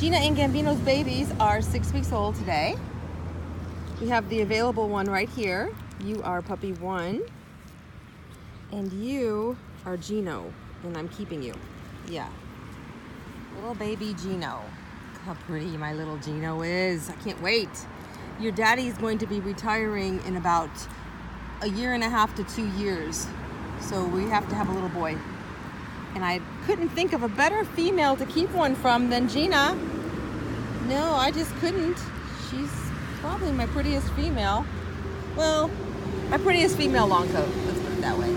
Gina and Gambino's babies are 6 weeks old today. We have the available one right here. You are puppy 1. And you are Gino. And I'm keeping you. Yeah. Little baby Gino. Look how pretty my little Gino is. I can't wait. Your daddy is going to be retiring in about a year and a half to 2 years. So we have to have a little boy. And I couldn't think of a better female to keep one from than Gina. No, I just couldn't. She's probably my prettiest female. Well, my prettiest female long coat. Let's put it that way.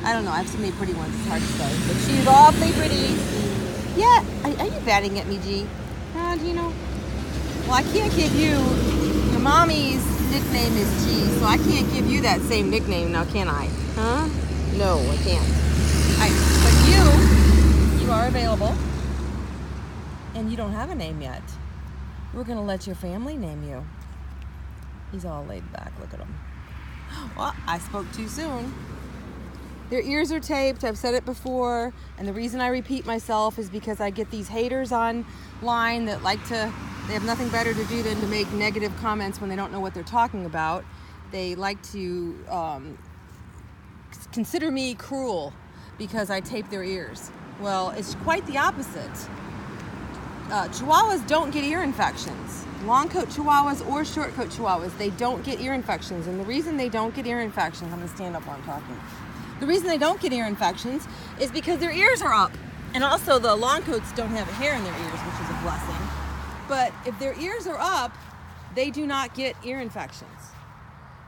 I don't know. I have so many pretty ones. It's hard to say. But she's awfully pretty. Yeah. Are you batting at me, G? Gino? Well, I can't give you... Your mommy's nickname is G, so I can't give you that same nickname now, can I? Huh? No, I can't. But you are available. And you don't have a name yet. We're going to let your family name you. He's all laid back. Look at him. Well, I spoke too soon. Their ears are taped. I've said it before. And the reason I repeat myself is because I get these haters online that like to, they have nothing better to do than to make negative comments when they don't know what they're talking about. They like to consider me cruel because I tape their ears. Well, it's quite the opposite. Chihuahuas don't get ear infections. Long coat Chihuahuas or short coat Chihuahuas, they don't get ear infections. And the reason they don't get ear infections, I'm going to stand up while I'm talking. The reason they don't get ear infections is because their ears are up. And also the long coats don't have a hair in their ears, which is a blessing. But if their ears are up, they do not get ear infections.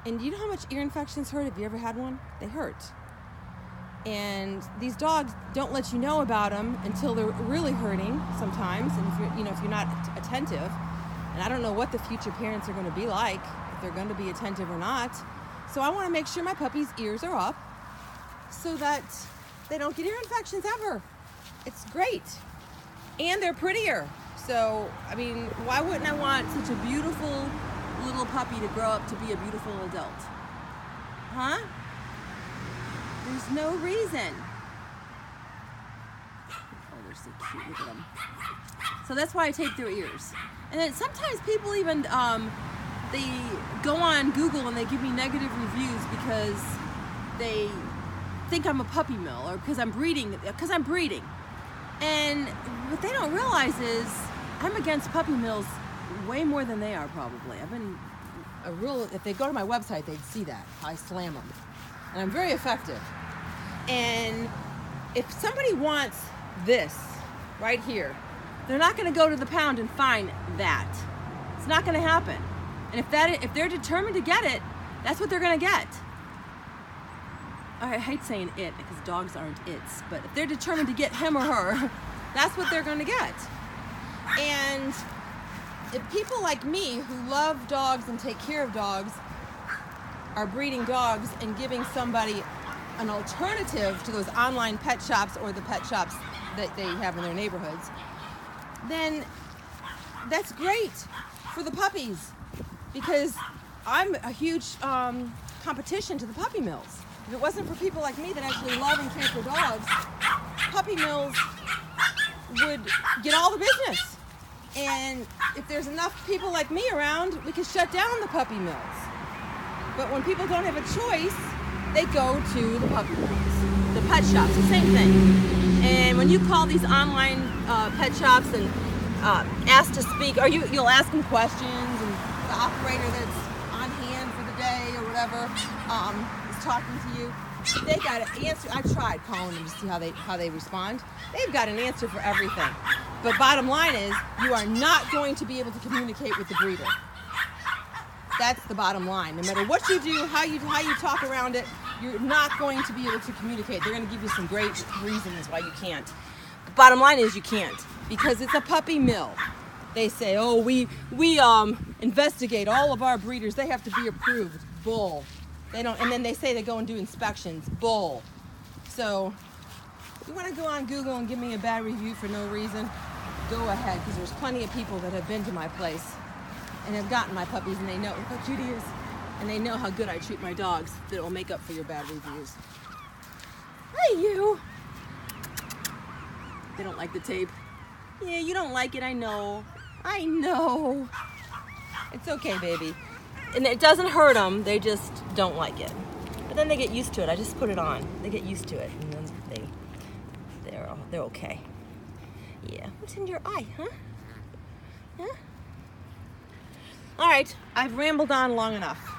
And you know how much ear infections hurt? Have you ever had one? They hurt. And these dogs don't let you know about them until they're really hurting sometimes. And if you're not attentive, and I don't know what the future parents are going to be like, if they're going to be attentive or not. So I want to make sure my puppy's ears are up so that they don't get ear infections ever. It's great. And they're prettier. So, I mean, why wouldn't I want such a beautiful little puppy to grow up to be a beautiful adult? Huh? There's no reason. Oh, they're so cute. Look at them. So that's why I tape their ears. And then sometimes people even, they go on Google and they give me negative reviews because they think I'm a puppy mill or because I'm breeding. And what they don't realize is I'm against puppy mills way more than they are probably. I've been if they go to my website, they'd see that. I slam them. And I'm very effective. And if somebody wants this right here, they're not going to go to the pound and find that. It's not going to happen. And if they're determined to get it, that's what they're going to get. I hate saying it because dogs aren't its, but if they're determined to get him or her, that's what they're going to get. And if people like me who love dogs and take care of dogs are breeding dogs and giving somebody an alternative to those online pet shops or the pet shops that they have in their neighborhoods, then that's great for the puppies because I'm a huge competition to the puppy mills. If it wasn't for people like me that actually love and care for dogs, puppy mills would get all the business. And if there's enough people like me around, we could shut down the puppy mills. But when people don't have a choice, they go to the puppy mills, the pet shops, the same thing. And when you call these online pet shops and ask to speak, you'll ask them questions, and the operator that's on hand for the day or whatever is talking to you. They got an answer. I tried calling them to see how they respond. They've got an answer for everything. But bottom line is, you are not going to be able to communicate with the breeder. That's the bottom line. No matter what you do, how you talk around it, you're not going to be able to communicate. They're going to give you some great reasons why you can't. The bottom line is you can't because it's a puppy mill. They say, oh, we investigate all of our breeders. They have to be approved. Bull. They don't. And then they say they go and do inspections. Bull. So if you want to go on Google and give me a bad review for no reason, go ahead because there's plenty of people that have been to my place and have gotten my puppies and they know how cute he is and they know how good I treat my dogs that will make up for your bad reviews. Hey, you! They don't like the tape. Yeah, you don't like it, I know. I know. It's okay, baby. And it doesn't hurt them, they just don't like it. But then they get used to it. I just put it on. They get used to it, and then they're okay. Yeah. What's in your eye, huh? Huh? All right, I've rambled on long enough.